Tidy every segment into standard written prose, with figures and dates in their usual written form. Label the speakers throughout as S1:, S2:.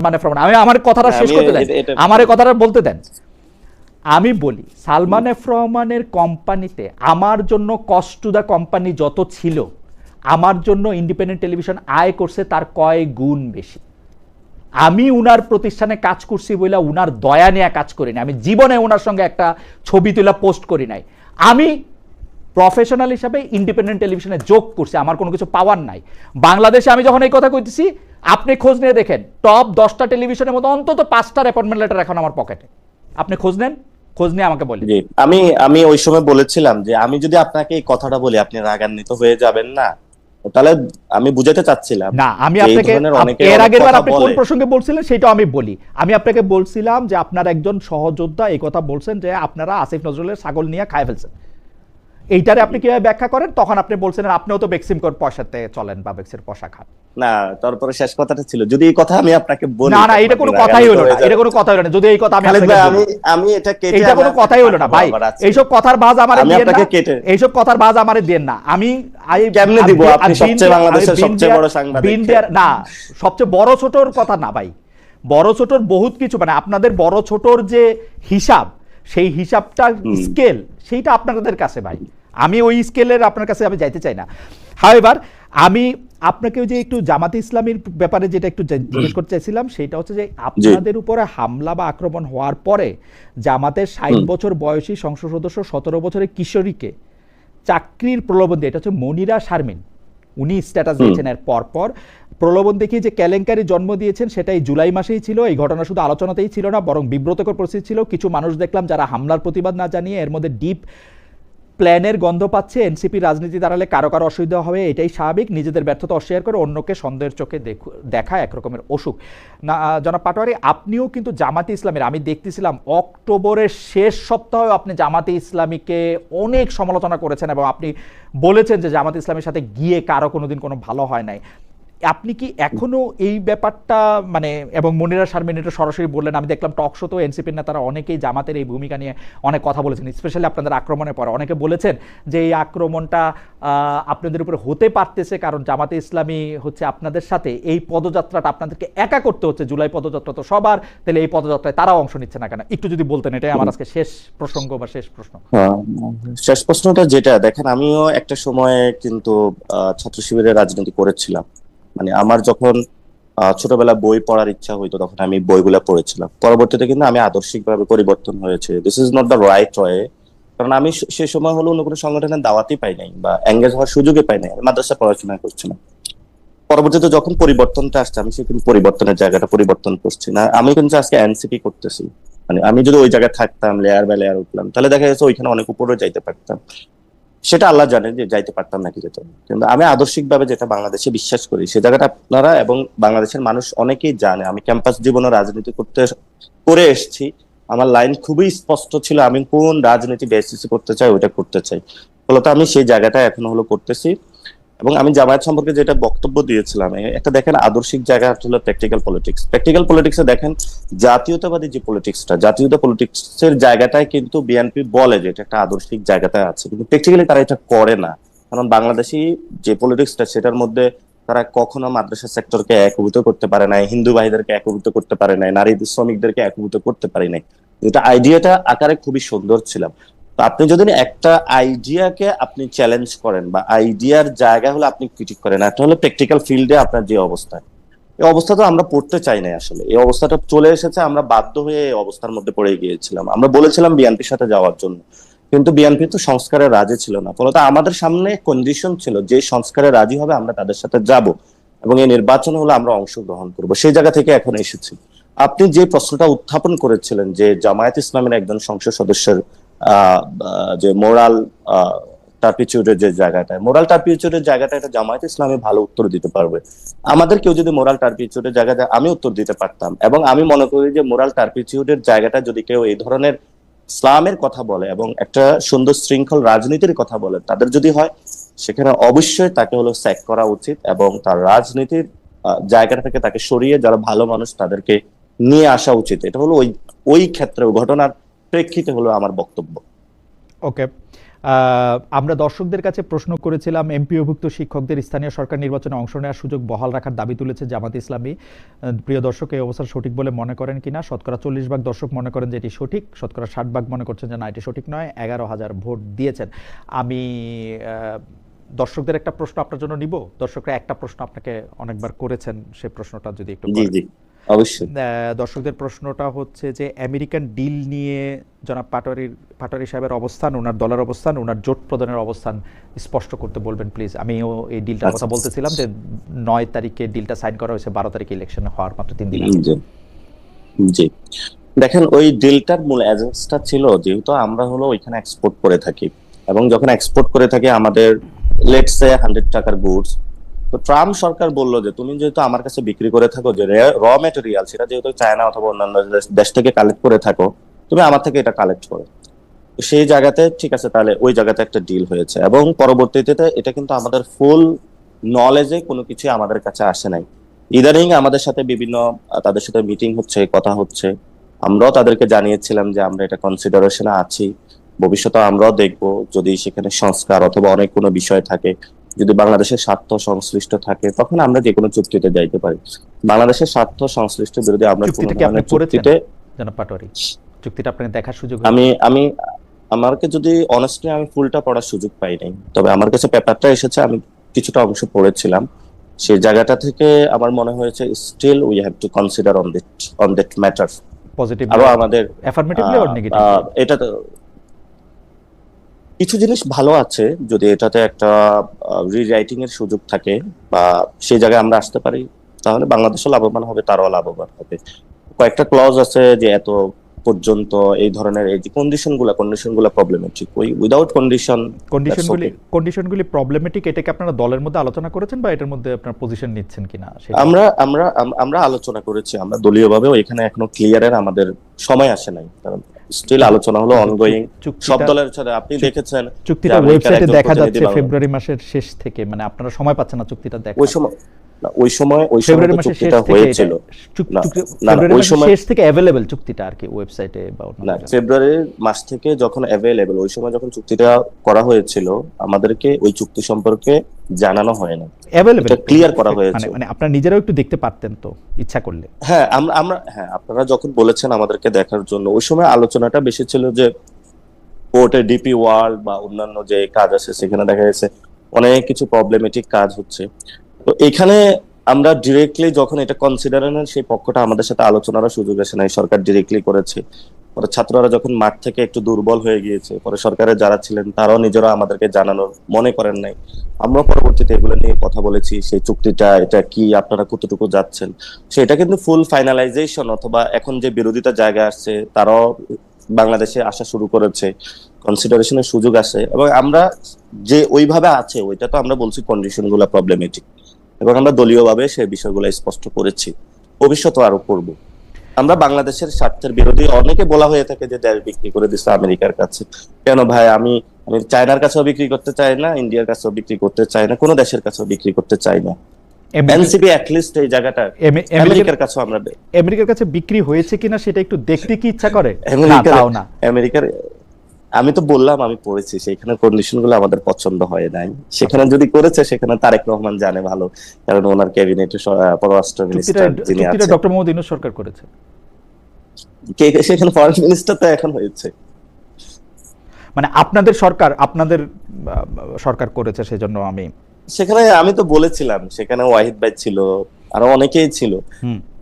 S1: Salman F Rahman, আমি আমার কথাটা শেষ করতে দেন, আমার এই কথাটা বলতে দেন। আমি বলি সালমান এফ রহমানের কোম্পানিতে আমার জন্য কস্ট টু দ্য কোম্পানি যত ছিল, আমার জন্য ইন্ডিপেন্ডেন্ট টেলিভিশন আয় করছে তার কয়েক গুণ বেশি। আমি উনার প্রতিষ্ঠানে কাজ করছি বলে উনার দয়া নিয়ে কাজ করি না, আমি জীবনে ওনার সঙ্গে একটা ছবি তুলে পোস্ট করি নাই। আমি প্রফেশনাল হিসাবে ইন্ডিপেন্ডেন্ট টেলিভিশনে যোগ করছি, আমার কোনো কিছু পাওয়ার নাই। বাংলাদেশে আমি যখন এই কথা কইতেছি, আপনি খোঁজ নিয়ে দেখেন টপ 10টা টেলিভিশনের মধ্যে অন্তত 5টার অ্যাপয়েন্টমেন্ট লেটার এখন আমার পকেটে। আপনি খোঁজ নেন, খোঁজ নিয়ে আমাকে বলেন।
S2: আমি ওই সময় বলেছিলাম যে আমি যদি আপনাকে এই কথাটা বলি আপনি রাগান্বিত হয়ে যাবেন না, তাহলে আমি বুঝাতে চাচ্ছিলাম
S1: না, আমি আপনাকে এর আগের বার আপনি কোন প্রসঙ্গে বলছিলেন সেটা আমি বলি। আমি আপনাকে বলছিলাম যে আপনার একজন সহযোদ্ধা এই কথা বলছেন যে আপনারা আসিফ নজরুলের ছাগল নিয়ে খায় ফেলছেন, এইটারে আপনি কিভাবে ব্যাখ্যা করেন? তখন আপনি বলছিলেন আপনিও তো বেক্সিম কোর পয়সাতে চলেন বা বেক্সির পয়সা খান।
S2: না, তারপরে শেষ কথাটা ছিল যদি এই কথা আমি আপনাকে বলি,
S1: না না এটা কোনো কথাই হলো না, এটা কোনো কথাই হলো না। যদি এই কথা আমি আপনাকে বলি,
S2: আমি এটা কেটে,
S1: এটা কোনো কথাই হলো না ভাই। এইসব কথার বাজ আমারে দেন না, এইসব কথার বাজ আমারে দেন না। আমি
S2: কেমনে দিব? আপনি সবচেয়ে বাংলাদেশের সবচেয়ে বড় সাংবাদিক
S1: না, সবচেয়ে বড় ছোটর কথা না ভাই, বড় ছোটর বহুত কিছু, মানে আপনাদের বড় ছোটর যে হিসাব, সেই হিসাবটা স্কেল সেইটা আপনাদের কাছে ভাই, আমি ওই স্কেলের আপনার কাছে আমি যাইতে চাই না। হাওয়েভার আমি আপনাকে যে একটু জামাতে ইসলামীর ব্যাপারে যেটা একটু জিজ্ঞেস করতে চাইছিলাম সেটা হচ্ছে যে আপনাদের উপরে হামলা বা আক্রমণ হওয়ার পরে জামাতের 60 বছর বয়সী সংসদ সদস্য 17 বছরের কিশোরীকে চাকরির প্রলোভন দিয়ে, এটা হচ্ছে মনিরা শারমিন, উনি স্ট্যাটাস দিয়েছেন এর পরপর প্রলোভন দেখিয়ে যে কেলেঙ্কারি জন্ম দিয়েছেন সেটাই জুলাই মাসেই ছিল। এই ঘটনা শুধু আলোচনাতেই ছিল না, বরং বিব্রতকর পরিস্থিতি ছিল। কিছু মানুষ দেখলাম যারা হামলার প্রতিবাদ না জানিয়ে এর মধ্যে ডিপ প্ল্যানের গন্ধ পাচ্ছে। এনসিপি রাজনীতি দাঁড়ালে কারো কারো অসুবিধা হবে, এটাই স্বাভাবিক। নিজেদের ব্যর্থতা অস্বীকার করে অন্যকে সন্দেহের চোখে দেখা একরকমের অসুখ। না জনাব পাটোয়ারি, আপনিও কিন্তু জামাতে ইসলামের, আমি দেখতেছিলাম অক্টোবরের শেষ সপ্তাহে আপনি জামাতে ইসলামীকে অনেক সমালোচনা করেছেন এবং আপনি বলেছেন যে জামাতে ইসলামের সাথে গিয়ে কারো কোনোদিন কোনো ভালো হয় নাই। আপনি কি এখনো এই ব্যাপারটা মানে, এবং মনিরা শারমিন এটা সরাসরি বললেন, আমি দেখলাম টক শো তো এনসিপির নেতারা অনেকেই জামাতের এই ভূমিকা নিয়ে অনেক কথা বলেছেন, স্পেশালি আপনাদের আক্রমণের পর অনেকে বলেছেন যে এই আক্রমণটা আপনাদের উপরে হতে পারতেছে কারণ জামাতে ইসলামী হচ্ছে আপনাদের সাথে এই পদযাত্রাটা আপনাদেরকে একা করতে হচ্ছে, জুলাই পদযাত্রা তো সবার, তাহলে এই পদযাত্রায় তারাও অংশ নিচ্ছে না কেন? একটু যদি বলতেন, এটাই আমার আজকে শেষ প্রসঙ্গ বা শেষ প্রশ্ন।
S2: শেষ প্রশ্নটা যেটা দেখেন, আমিও একটা সময়ে কিন্তু ছাত্র শিবিরের রাজনীতি করেছিলাম। মানে আমার যখন ছোটবেলা বই পড়ার ইচ্ছা হইতো তখন আমি বইগুলা পড়েছিলাম। পরবর্তীতে কিন্তু আমি আদর্শিকভাবে পরিবর্তন হয়েছে। This is not the right way, কারণ আমি সে সময় হলো অন্য কোনো সংগঠনের দাওয়াতই পাই নাই বা এঙ্গেজ হওয়ার সুযোগই পাই নাই, মাদ্রাসা পড়াশোনা করছিলাম। পরবর্তীতে যখন পরিবর্তনটা আসছে আমি সেখানে পরিবর্তনের জায়গাটা পরিবর্তন করছি না, আমি কিন্তু আজকে এনসিপি করতেছি। মানে আমি যদি ওই জায়গায় থাকতাম, লেয়ার বাই লেয়ার উঠলাম, তাহলে দেখা যাচ্ছে ওইখানে অনেক উপরে যাইতে পারতাম। সেটা আল্লাহ জানে যে যাইতে পারতাম নাকি যেত, কিন্তু আমি আদর্শিকভাবে যেটা বাংলাদেশে বিশ্বাস করি সে জায়গাটা আপনারা এবং বাংলাদেশের মানুষ অনেকেই জানে। আমি ক্যাম্পাস জীবনে রাজনীতি করে এসেছি, আমার লাইন খুবই স্পষ্ট ছিল, আমি কোন রাজনীতি বেসিসে করতে চাই ওইটা করতে চাই। ফলত আমি সেই জায়গাটা এখন হলো করতেছি। এবং আমি জামায়াত সম্পর্কে যেটা বক্তব্য দিয়েছিলাম, একটা দেখেন আদর্শিক জায়গা হলো প্র্যাকটিক্যাল পলিটিক্স। প্র্যাকটিক্যাল পলিটিক্সে দেখেন জাতীয়তাবাদী যে পলিটিক্সটা, জাতীয়তা পলিটিক্সের জায়গাটায় কিন্তু বিএনপি বলে যে এটা একটা আদর্শিক জায়গাটায় আছে, কিন্তু প্র্যাকটিক্যালি তারা এটা করে না। কারণ বাংলাদেশি যে পলিটিক্সটা সেটার মধ্যে তারা কখনো মাদ্রাসা সেক্টরকে একীভূত করতে পারে নাই, হিন্দু ভাইদেরকে একীভূত করতে পারে নাই, নারী শ্রমিকদেরকে একীভূত করতে পারে নাই। এটা আইডিয়াটা আকারে খুবই সুন্দর ছিল। তো আপনি যদি একটা আইডিয়াকে আপনি চ্যালেঞ্জ করেন বা আইডিয়ার জায়গা হলে আপনি ক্রিটিক করেন, একটা হলো প্র্যাকটিক্যাল ফিল্ডে আপনার যে অবস্থা, এই অবস্থা তো আমরা পড়তে চাই না। আসলে এই অবস্থাটা চলে এসেছে, আমরা বাধ্য হয়ে এই অবস্থার মধ্যে পড়ে গিয়েছিলাম। আমরা বলেছিলাম বিএনপির সাথে যাওয়ার জন্য, কিন্তু বিএনপি তো সংস্কারের রাজি ছিল না। ফলত আমাদের সামনে কন্ডিশন ছিল যে সংস্কারে রাজি হবে আমরা তাদের সাথে যাব এবং এই নির্বাচন হলে আমরা অংশগ্রহণ করব। সেই জায়গা থেকে এখন এসেছি। আপনি যে প্রশ্নটা উত্থাপন করেছিলেন যে জামায়াত ইসলামের একজন সংসদ সদস্যের যে মোরাল টার্পিচিউডের যে জায়গাটা, মোরাল টার্পিচিউডের জায়গাটা, এটা জামায়াত ইসলামী ভালো উত্তর দিতে পারবে। আমাদের কেউ যদি মোরাল টার্পিচিউডের জায়গাটা, আমি উত্তর দিতে পারতাম। এবং আমি মনে করি যে মোরাল টার্পিচিউডের জায়গাটা যদি কেউ এই ধরনের ইসলামের কথা বলে এবং একটা সুন্দর শৃঙ্খল রাজনীতির কথা বলে, তাদের যদি হয়, সেখানে অবশ্যই তাকে হলো স্যাক করা উচিত এবং তার রাজনীতির জায়গাটা থেকে তাকে সরিয়ে যারা ভালো মানুষ তাদেরকে নিয়ে আসা উচিত। এটা হলো ওই ক্ষেত্রে ঘটনার প্রেক্ষিতে হলো আমার বক্তব্য।
S1: ওকে, আমরা দর্শকদের কাছে প্রশ্ন করেছিলাম এমপিওভুক্ত শিক্ষকদের স্থানীয় সরকার নির্বাচনে অংশ নেওয়ার সুযোগ বহাল রাখার দাবি তুলেছে জামাত ইসলামী। প্রিয় দর্শক, এই অবস্থান সঠিক বলে মনে করেন কিনা? শতকরা 40% দর্শক মনে করেন যে এটি সঠিক, শতকরা 60% মনে করছেন যে না এটি সঠিক নয়। 11,000 ভোট দিয়েছেন। আমি দর্শকদের একটা প্রশ্ন আপনার জন্য নিব। দর্শকরা একটা প্রশ্ন আপনাকে অনেকবার করেছেন, সেই প্রশ্নটা যদি একটু
S2: জি জি অবশ্যই।
S1: দর্শকদের প্রশ্নটা হচ্ছে যে আমেরিকান ডিল নিয়ে জনাব পাটোয়ারি সাহেবের অবস্থান, ওনার দলের অবস্থান, ওনার জোট প্রদানের অবস্থান স্পষ্ট করতে বলবেন প্লিজ। আমিও এই ডিলটার কথা বলতেছিলাম যে 9 তারিখে ডিলটা সাইন করা হয়েছে, 12 তারিখে ইলেকশন হওয়ার মাত্র 3 দিন আগে।
S2: জি দেখেন, ওই ডিলটার মূল এজেন্সটা ছিল যেহেতু আমরা হলো ওইখানে এক্সপোর্ট করে থাকি, এবং যখন এক্সপোর্ট করে থাকি আমাদের লেটস সে 100 টাকার গুডস, তো ট্রাম্প সরকার বললো যে তুমি যেহেতু আমার কাছে বিক্রি করে থাকো যে র ম্যাটেরিয়াল, সেটা যেহেতু চায়না অথবা অন্যান্য দেশ থেকে কালেক্ট করে থাকো, তুমি আমার থেকে এটা কালেক্ট করো। সেই জায়গাতে ঠিক আছে, তাহলে ওই জায়গাতে একটা ডিল হয়েছে, এবং পরবর্তীতে এটা কিন্তু আমাদের ফুল নলেজে কোনো কিছু আমাদের কাছে আসে নাই। ইদানিং আমাদের সাথে বিভিন্ন তাদের সাথে মিটিং হচ্ছে, কথা হচ্ছে, আমরাও তাদেরকে জানিয়েছিলাম যে আমরা এটা কনসিডারেশনে আছি, ভবিষ্যতে আমরাও দেখবো যদি সেখানে সংস্কার অথবা অনেক কোনো বিষয় থাকে, যদি বাংলাদেশের স্বার্থ সংশ্লিষ্ট থাকে, তখন আমরা যে কোনো চুক্তিতে যাইতে পারি। বাংলাদেশের স্বার্থ সংশ্লিষ্ট বিরোধী আমরা কোনো ধরনের চুক্তিতে,
S1: জনাব পাটোয়ারি, চুক্তিটা আপনাকে দেখার সুযোগ?
S2: আমি আমাকে যদি অনেস্টলি আমি ফুলটা পড়ার সুযোগ পাই নাই, তবে আমার কাছে পেপারটা এসেছে, আমি কিছুটা অংশ পড়েছিলাম। সেই জায়গাটা থেকে আমার মনে হয়েছে still we have to consider on that matter.
S1: Positively
S2: আরো আমাদের
S1: অ্যাফার্মেটিভলি অর নেগেটিভলি,
S2: এটা তো কিছু জিনিস ভালো আছে, যদি এটাতে একটা রিরাইটিং এর সুযোগ থাকে বা সেই জায়গায় আমরা আসতে পারি, তাহলে বাংলাদেশও লাভবান হবে, তারাও লাভবান হবে। কয়েকটা ক্লজ আছে যে এত পর্যন্ত এই ধরনের এই যে কন্ডিশনগুলো প্রবলেমেটিক, ওই উইদাউট
S1: কন্ডিশনগুলি প্রবলেমেটিক, এটাকে আপনারা দলের মধ্যে আলোচনা করেছেন বা এটার মধ্যে আপনার পজিশন নিচ্ছেন কিনা?
S2: আমরা আমরা আমরা আলোচনা করেছি, আমরা দলীয়ভাবেও এখানে এখনো ক্লিয়ারের আমাদের সময় আসে নাই, কারণ স্টিল আলোচনা হলো অনগোয়িং সব দলের সাথে। আপনি দেখেছেন
S1: চুক্তিটা ওয়েবসাইটে দেখা যাচ্ছে ফেব্রুয়ারি মাসের শেষ থেকে, মানে আপনারা সময় পাচ্ছেন না চুক্তিটা দেখা।
S2: ওই সময়
S1: ফেব্রুয়ারি মাসের
S2: চুক্তিটা হয়েছিল,
S1: ফেব্রুয়ারি মাসের শেষ থেকে अवेलेबल চুক্তিটা আর কি ওয়েবসাইটে বা
S2: না, ফেব্রুয়ারি মাস থেকে যখন अवेलेबल, ওই সময় যখন চুক্তিটা করা হয়েছিল আমাদেরকে ওই চুক্তি সম্পর্কে জানানো হয় না,
S1: अवेलेबल
S2: ক্লিয়ার করা হয়েছে।
S1: মানে আপনারা নিজেরাও একটু দেখতে পারতেন তো ইচ্ছা করলে।
S2: হ্যাঁ আমরা হ্যাঁ, আপনারা যখন বলেছেন আমাদেরকে দেখার জন্য, ওই সময় আলোচনাটা বেশি ছিল যে পোর্টে ডিপি ওয়ার্ল্ড বা অন্যান্য যে কাজ আছে সেখানে দেখা গেছে অনেক কিছু প্রবলেমেটিক কাজ হচ্ছে। তো এখানে আমরা ডিরেক্টলি যখন এটা কনসিডারেশন, সেই পক্ষটা আমাদের সাথে আলোচনার সুযোগ আসে নাই, সরকার ডিরেক্টলি করেছে। পরে ছাত্ররা যখন মাঠ থেকে একটু দুর্বল হয়ে গিয়েছে, পরে সরকারের যারা ছিলেন তারাও নিজেরা আমাদেরকে জানানোর মনে করেন নাই, আমরা পরবর্তীতে এগুলো নিয়ে কথা বলেছি, সেই চুক্তিটা এটা কি, আপনারা কতটুকু যাচ্ছেন, সেটা কিন্তু ফুল ফাইনালাইজেশন অথবা এখন যে বিরোধিতা জায়গা আসছে তারাও বাংলাদেশে আসা শুরু করেছে, কনসিডারেশনের সুযোগ আছে, এবং আমরা যে ওইভাবে আছে ওইটা তো আমরা বলছি কন্ডিশনগুলো প্রবলেমেটিক, এবং আমরা দলীয়ভাবে সেই বিষয়গুলো স্পষ্ট করেছি, ভবিষ্যতে আরো করব। আমরা বাংলাদেশের স্বার্থের বিরোধী, অনেকে বলা হয়ে থাকে যে দেশ বিক্রি করে দিচ্ছে আমেরিকার কাছে। কেন ভাই, আমি চায়নার কাছেও বিক্রি করতে চাই না, ইন্ডিয়ার কাছেও বিক্রি করতে চাই না, কোনো দেশের কাছেও বিক্রি করতে চাই না। এনসিপি অ্যাট লিস্ট এই জায়গাটা আমেরিকার কাছে, আমরা
S1: আমেরিকার কাছে বিক্রি হয়েছে কিনা সেটা একটু দেখতে কি ইচ্ছা করে? না
S2: আমেরিকার, আমি তো বললাম আমি পড়েছি, সেখানে কন্ডিশনগুলো আমাদের পছন্দ হয় নাই। সেখানে যদি করেছে সেখানে তারেক রহমান জানে ভালো, কারণ ওনার ক্যাবিনেটে পররাষ্ট্র মিনিস্টার যিনি আছেন
S1: ডক্টর মোহাম্মদ ইউনূস সরকার করেছে,
S2: সেখানে ফরেন মিনিস্টার তো এখন হয়েছে।
S1: মানে আপনাদের সরকার করেছে, সেজন্য
S2: সেখানে আমি তো বলেছিলাম সেখানে ওয়াহিদ ভাই ছিল, আরো অনেকেই ছিল,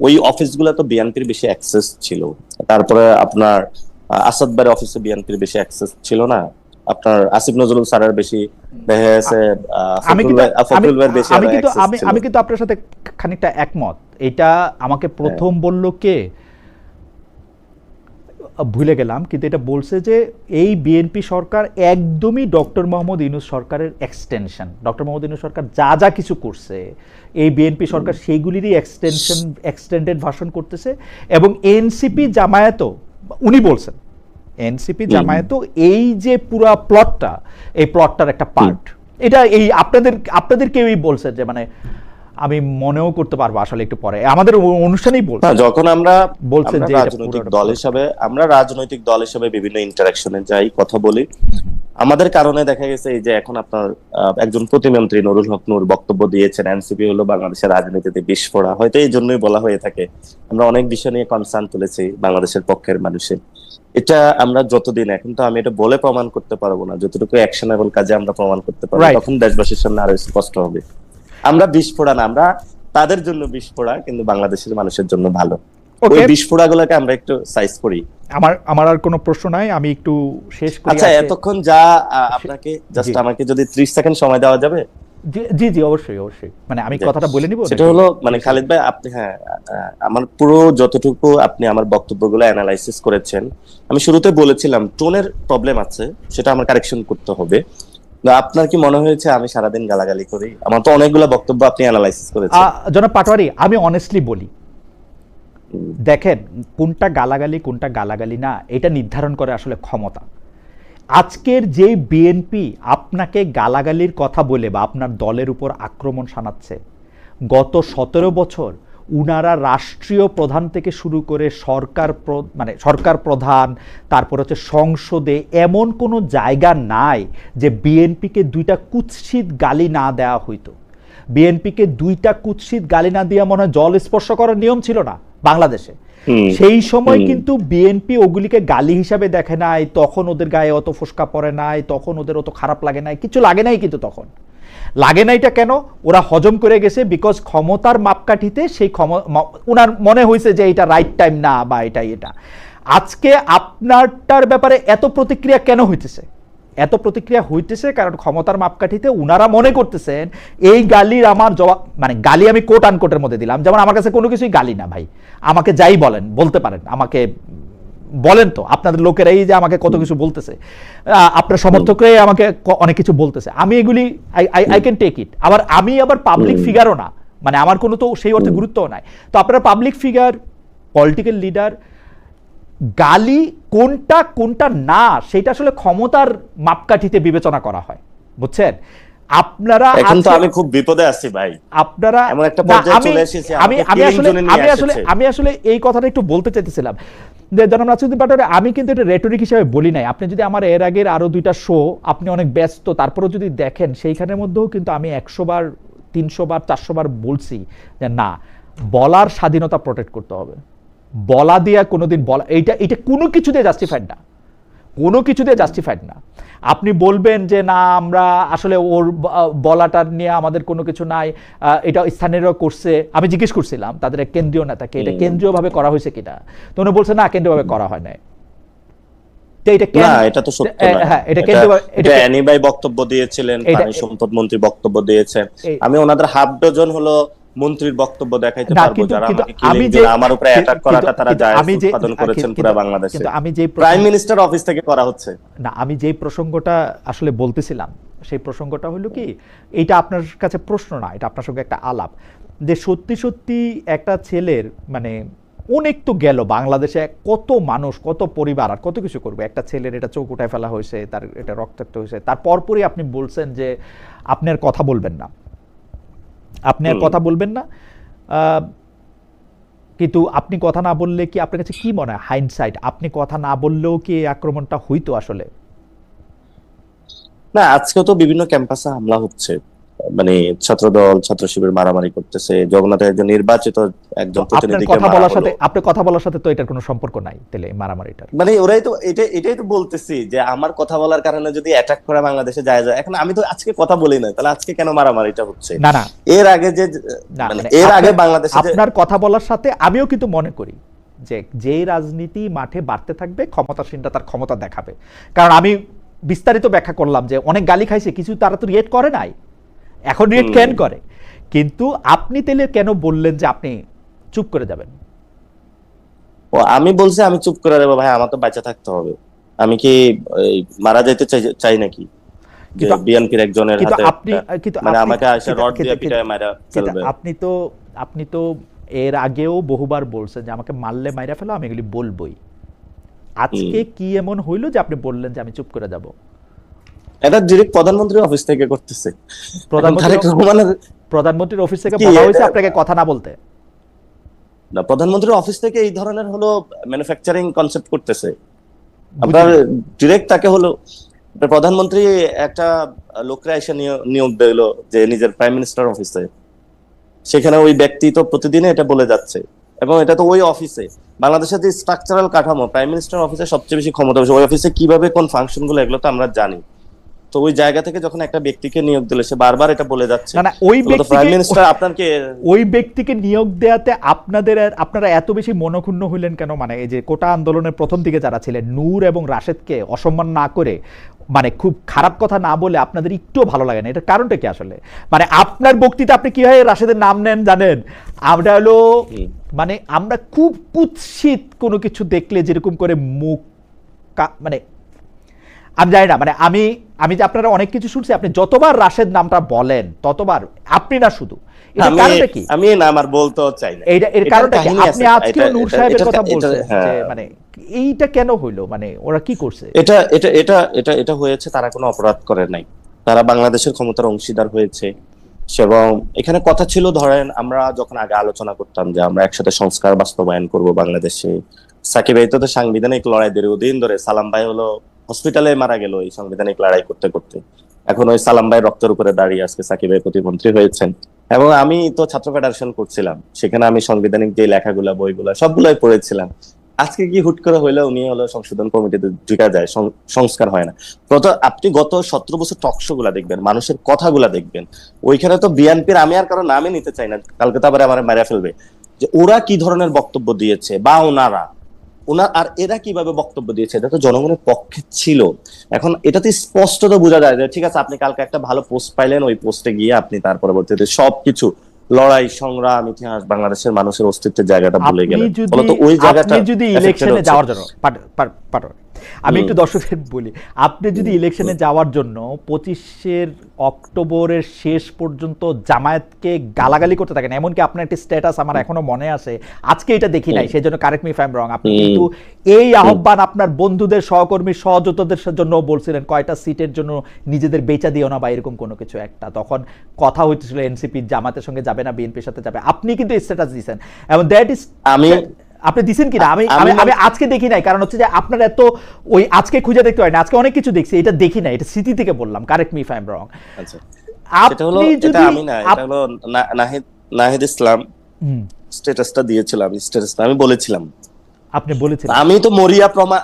S2: ওই অফিসগুলো তো বিএনপির বেশি অ্যাক্সেস ছিল। তারপরে আপনার আসাদ ভাইয়ের অফিসে বিএনপির বেশি অ্যাক্সেস ছিল না, আপনার আসিফ নজরুল স্যারের বেশি দেখা গেছে,
S1: আমি কিন্তু আপনার সাথে খানিকটা একমত। এটা আমাকে প্রথম বললো কে ভুলে গেলাম, কিন্তু এটা বলছে যে এই বিএনপি সরকার একদমই ডক্টর মোহাম্মদ ইউনূস সরকারের এক্সটেনশন। ডক্টর মোহাম্মদ ইউনূস সরকার যা যা কিছু করছে এই বিএনপি সরকার সেইগুলিরই এক্সটেন্ডেড ভার্সন করতেছে, এবং এনসিপি জামায়াতও, উনি বলছেন এনসিপি জামায়াতও এই যে পুরা প্লটটা, এই প্লটটার একটা পার্ট। এটা এই আপনাদের কেউই বলছে যে, মানে আমি মনেও করতে পারবো আসলে একটু পরে আমাদের অনুষ্ঠানেই বলছি,
S2: যখন আমরা
S1: বলছেন যে
S2: রাজনৈতিক দল হিসাবে বিভিন্ন ইন্টারাকশনে যাই, কথা বলি, আমাদের কারণে দেখা গেছে এই যে এখন আপনার একজন প্রতিমন্ত্রী নুরুল হক নূর বক্তব্য দিয়েছেন এনসিপি হলো বাংলাদেশের রাজনীতিতে বিস্ফোরা, হয়তো এই জন্যই বলা হয়ে থাকে। আমরা অনেক বিষয় নিয়ে কনসার্ন তুলেছি বাংলাদেশের পক্ষের মানুষের। এটা আমরা যতদিন, এখন তো আমি এটা বলে প্রমাণ করতে পারবো না, যতটুকু অ্যাকশনেবল কাজে আমরা প্রমাণ করতে পারবো
S1: Right.
S2: তখন দেশবাসীর সামনে আরো স্পষ্ট হবে। আমরা বিস্ফোরা না, আমরা তাদের জন্য বিস্ফোরা, কিন্তু বাংলাদেশের মানুষের জন্য ভালো। ওই
S1: ওকে,
S2: বিস্ফোরা গুলোকে আমরা একটু সাইজ করি।
S1: আমার আর কোনো প্রশ্ন নাই, আমি একটু শেষ করি।
S2: আচ্ছা, এতক্ষণ যা আপনাকে জাস্ট
S1: জি।
S2: আমাকে যদি 30 সেকেন্ড সময় দেওয়া যাবে।
S1: জি জি, অবশ্যই অবশ্যই, মানে আমি কথাটা বলে নিব।
S2: সেটা হলো মানে খালিদ ভাই, আপনি হ্যাঁ আমার পুরো যতটুকু আপনি আমার বক্তব্যগুলো অ্যানালাইসিস করেছেন, আমি শুরুতে বলেছিলাম টোনের প্রবলেম আছে, সেটা আমার কারেকশন করতে হবে। আপনার কি মনে হয়েছে আমি সারাদিন গালাগালি করি? আমার তো অনেকগুলো বক্তব্য আপনি অ্যানালাইসিস করেছেন।
S1: জনাব পাটোয়ারি, আমি অনেস্টলি বলি, দেখেন কোনটা গালাগালি কোনটা গালাগালি না এটা নির্ধারণ করে আসলে ক্ষমতা। আজকের যে বিএনপি আপনাকে গালাগালির কথা বলে বা আপনার দলের উপর আক্রমণ শানাচ্ছে, গত 17 বছর উনারা রাষ্ট্রীয় প্রধান থেকে শুরু করে সরকার প্রধান, তারপর হচ্ছে সংসদে এমন কোনো জায়গা নাই যে বিএনপিকে দুইটা কুৎসিত গালি না দেওয়া হইতো। বিএনপিকে দুইটা কুৎসিত গালি না দিয়ে মনে হয় জল স্পর্শ করার নিয়ম ছিল না বাংলাদেশে। সেই সময় কিন্তু বিএনপি ওগুলিকে গালি হিসাবে দেখে নাই, তখন ওদের গায়ে অত ফোসকা পড়ে নাই, তখন ওদের অত খারাপ লাগে নাই, কিছু লাগে নাই। কিন্তু তখন লাগে নাইটা কেন? ওরা হজম করে গেছে, বিকজ ক্ষমতার মাপকাঠিতে সেই ওনার মনে হয়েছে যে এটা রাইট টাইম না বা এটা। আজকে আপনারটার ব্যাপারে এত প্রতিক্রিয়া কেন হইতেছে? এত প্রতিক্রিয়া হইতেছে কারণ ক্ষমতার মাপকাঠিতে উনারা মনে করতেছেন এই গালির আমার জবাব, মানে গালি আমি কোট আনকোটের মধ্যে দিলাম, যেমন আমার কাছে কোনো কিছুই গালি না ভাই, আমাকে যাই বলেন বলতে পারেন, আমাকে বলেন তো আপনাদের লোকেরাই যে আমাকে কত কিছু বলতেছে, আপনার সমর্থকরাই আমাকে অনেক কিছু বলতেছে, আমি এগুলি আই ক্যান টেক ইট। আমি আবার পাবলিক ফিগারও না, মানে আমার কোনো তো সেই অর্থে গুরুত্বও নাই। তো আপনারা পাবলিক ফিগার, পলিটিক্যাল লিডার, গালি কোনটা কোনটা না সেটা আসলে ক্ষমতার মাপকাঠিতে বিবেচনা করা হয়, বুঝছেন? আপনারা
S2: এখন তো আমি খুব বিপদে আছি ভাই,
S1: আপনারা
S2: এমন একটা পর্যায়ে চলে এসেছি,
S1: আমি আসলে এই কথাটা একটু বলতে চাইতেছিলাম যে জনাব নাসিরউদ্দিন পাটোয়ারি, আমি কিন্তু এটা রেটরিক হিসেবে বলি নাই। আপনি যদি আমার এর আগের আরো 2টা শো, আপনি অনেক ব্যস্ত, তারপরেও যদি দেখেন সেইখানের মধ্যেও কিন্তু আমি 100 বার 300 বার 400 বার বলছি যে না, বলার স্বাধীনতা প্রোটেক্ট করতে হবে। বলা দিয়া কোনোদিন বলা এটা কোনো কিছু দিয়ে জাস্টিফাইড না, কোনো কিছু দিয়ে জাস্টিফাইড না। আপনি বলবেন যে না আমরা আসলে ওর বলাটার নিয়ে আমাদের কোনো কিছু নাই, এটা স্থানীয়রা করছে। আমি জিজ্ঞেস করছিলাম তাদের কেন্দ্রীয় নেতাকে এটা কেন্দ্রীয়ভাবে করা হয়েছে কিনা, তো উনি বলছে না কেন্দ্রীয়ভাবে করা হয় নাই।
S2: এটা তো সত্য না।
S1: হ্যাঁ,
S2: এটা অ্যানি ভাই বক্তব্য দিয়েছিলেন, পানি সম্পদ মন্ত্রী বক্তব্য দিয়েছেন, আমি ওনাদের হাফ ডজন হলো মন্ত্রীর বক্তব্য দেখাইতে পারবো যারা আমাকে কিলিং করে আমার উপরে অ্যাটাক করাটা তারা জায়েজ উৎপাদন করেছেন পুরো বাংলাদেশে। আমি যে প্রাইম মিনিস্টার অফিস থেকে করা হচ্ছে
S1: না, আমি যে প্রসঙ্গটা আসলে বলতেছিলাম সেই প্রসঙ্গটা হলো কি, এটা আপনার কাছে প্রশ্ন না, এটা আপনার সঙ্গে একটা আলাপ যে সত্যি সত্যি একটা ছেলের মানে অনেক তো গেল বাংলাদেশে, কত মানুষ কত পরিবার আর কত কিছু করবে, একটা ছেলের এটা চোখ উঠায় ফেলা হয়েছে, তার এটা রক্তাক্ত হয়েছে, তার পরপরই আপনি বলছেন যে আপনি আর কথা বলবেন না, আপনি আর কথা বলবেন না। কিন্তু আপনি কথা না বললে কি আপনার কাছে কি মনে হয় হাইন্ডসাইট, আপনি কথা না বললেও কি এই আক্রমণটা হইতো আসলে?
S2: না, আজকেও তো বিভিন্ন ক্যাম্পাসে হামলা হচ্ছে, মানে ছাত্রদল ছাত্র শিবির মারামারি করতেছে, জগন্নাথের একজন নির্বাচিত একজন প্রতিনিধিকে
S1: আপনার কথা বলার সাথে তো এটার কোনো সম্পর্ক নাই তাহলে মারামারিটার,
S2: মানে ওরাই তো এটাই তো বলতেছি যে আমার কথা বলার কারণে যদি অ্যাটাক করা বাংলাদেশে যায়। এখন আমি তো আজকে কথা বলি না, তাহলে আজকে কেন মারামারিটা হচ্ছে?
S1: না না,
S2: এর আগে যে মানে এর আগে বাংলাদেশে
S1: আপনার কথা বলার সাথে আমিও কিন্তু মনে করি যে যেই রাজনীতি মাঠে বাড়তে থাকবে ক্ষমতাসীনরা তার ক্ষমতা দেখাবে। কারণ আমি বিস্তারিত ব্যাখ্যা করলাম যে অনেক গালি খাইছে, কিছু তারা তো রিয়েক্ট করে নাই, এখন রিয়েক্ট কেন করে। কিন্তু আপনি তাহলে কেন বললেন যে আপনি চুপ করে যাবেন?
S2: ও আমি বলছি আমি চুপ করে দেবো ভাই, আমার তো বাঁচা থাকতে হবে। আমি কি মারা যাইতে চাই নাকি? বিএনপির একজনের হাতে মানে আমাকে এসে রড দিয়ে পিটায় মারা ফেলবে?
S1: আপনি তো এর আগেও বহুবার বলছেন যে আমাকে মারলে মাইরা ফেলো, আমি এগুলি বলবোই। আজকে কি এমন হইলো যে আপনি বললেন যে আমি চুপ করে যাব?
S2: এটা ডিরেক্ট প্রধানমন্ত্রীর অফিস থেকে করতেছে।
S1: প্রধানমন্ত্রীর অফিস থেকে বলা হয়েছে আপনাকে কথা না বলতে?
S2: না, প্রধানমন্ত্রীর অফিস থেকে এই ধরনের হলো ম্যানুফ্যাকচারিং কনসেপ্ট করতেছে। আপনার ডিরেক্ট তাকে হলো প্রধানমন্ত্রী একটা লোকরা এসে নিয়োগ দিল যে নিজের প্রাইম মিনিস্টার অফিসে, সেখানে ওই ব্যক্তি তো প্রতিদিনে এটা বলে যাচ্ছে, এবং এটা তো ওই অফিসে বাংলাদেশের যে স্ট্রাকচারাল কাঠামো, প্রাইম মিনিস্টার অফিসে সবচেয়ে বেশি ক্ষমতা বেশি, ওই অফিসে কিভাবে কোন ফাংশন গুলো, এগুলো তো আমরা জানি। তো ওই জায়গা থেকে যখন একটা ব্যক্তিকে নিয়োগ দিলে সে বারবার এটা বলে যাচ্ছে,
S1: না ওই
S2: প্রাইম মিনিস্টার আপনাকে
S1: ওই ব্যক্তিকে নিয়োগ দেওয়াতে আপনারা এত বেশি মনক্ষুণ্ণ হইলেন কেন? মানে এই যে কোটা আন্দোলনের প্রথম দিকে যারা ছিলেন, নূর এবং রাশেদকে অসম্মান না করে, মানে খুব খারাপ কথা না বলে আপনাদের একটু ভালো লাগে না, এটার কারণটা কি আসলে? মানে আপনার বক্তৃতা আপনি কিভাবে রাশেদের নাম নেন জানেন? আমরা হলো মানে আমরা খুব কুৎসিত কোনো কিছু দেখলে যেরকম করে মুখ মানে আমি জানি না, মানে আমি যে আপনারা অনেক কিছু শুনছি, আপনি যতবার রাশেদ নামটা বলেন ততবার, আপনি না শুধু, এটা কারণটা কি?
S2: আমি না আমার বলতেও চাই না,
S1: এর কারণটা কি? আপনি আজকে নূর সাহেবের কথা বলছেন যে মানে এইটা কেন হইলো, মানে ওরা কি করছে?
S2: এটা এটা এটা এটা এটা হয়েছে, তারা কোনো অপরাধ করে নাই, তারা বাংলাদেশের ক্ষমতার অংশীদার হয়েছে। এবং এখানে কথা ছিল, ধরেন আমরা যখন আগে আলোচনা করতাম যে আমরা একসাথে সংস্কার বাস্তবায়ন করব বাংলাদেশে, সাকিব ভাই তো সাংবিধানিক লড়াই দীর্ঘদিন ধরে, সালাম ভাই হলো হসপিটালে মারা গেল এই সাংবিধানিক লড়াই করতে করতে, এখন ওই সালাম ভাই রক্তের উপরে দাঁড়িয়ে আজকে সাকিব ভাই প্রতিমন্ত্রী হয়েছেন। এবং আমি তো ছাত্র ফেডারেশন করছিলাম, সেখানে আমি সাংবিধানিক যে লেখাগুলা বইগুলা সবগুলাই পড়েছিলাম। আজকে কি হুট করে হইলো উনি হলো সংশোধন কমিটিতে ঢুকা যায়, সংস্কার হয় না। আপনি গত 17 বছর টকশো গুলা দেখবেন, মানুষের কথাগুলা দেখবেন, ওইখানে তো বিএনপির, আমি আর কারো নামে নিতে চাই না, কালকে তো আবার আমার মারা ফেলবে, যে ওরা কি ধরনের বক্তব্য দিয়েছে বা আর এরা কিভাবে বক্তব্য দিয়েছে, এটা তো জনগণের পক্ষে ছিল। এখন এটাতে স্পষ্টত বোঝা যায় যে ঠিক আছে, আপনি কালকে একটা ভালো পোস্ট পাইলেন, ওই পোস্টে গিয়ে আপনি তার পরবর্তীতে সবকিছু লড়াই সংগ্রাম ইতিহাস বাংলাদেশের মানুষের অস্তিত্বের জায়গাটা ভুলে গেলেন। ফলত ওই জায়গাটা
S1: যদি ইলেকশনে যাওয়ার জন্য আমি একটু দর্শকদের বলি, আপনি যদি ইলেকশনে যাওয়ার জন্য 25 অক্টোবরের শেষ পর্যন্ত জামায়াতকে গালাগালি করতে থাকেন, এমনকি আপনার একটি স্ট্যাটাস আমার এখনো মনে আছে, আজকে এটা দেখি নাই, সেই জন্য correct me if I am রং, আপনি কিন্তু এই আহ্বান আপনার বন্ধুদের, সহকর্মী, সহযোদ্ধাদের জন্য বলছিলেন, কয়টা সিটের জন্য নিজেদের বেচা দিও না বা এরকম কোনো কিছু একটা, তখন কথা হইতেছিল এনসিপি জামাতের সঙ্গে যাবে না, বিএনপির সাথে যাবে, আপনি কিন্তু স্ট্যাটাস দিয়েছেন, এবং দ্যাট ইজ আপনি দিচ্ছেন কিনা আমি আজকে দেখি নাই, কারণ হচ্ছে যে আপনার এত ওই আজকে খুঁজে দেখতে হয় না, আজকে অনেক কিছু দেখছি, এটা দেখি না, এটা স্মৃতি থেকে বললাম, correct me if I am রং।
S2: আপনি যদি আমি না, এটা হলো নাহিদ ইসলাম স্ট্যাটাসটা দিয়েছিলাম, স্ট্যাটাসটা আমি বলেছিলাম, আপনি বলেছিলেন আমি তো মরিয়া প্রমাণ,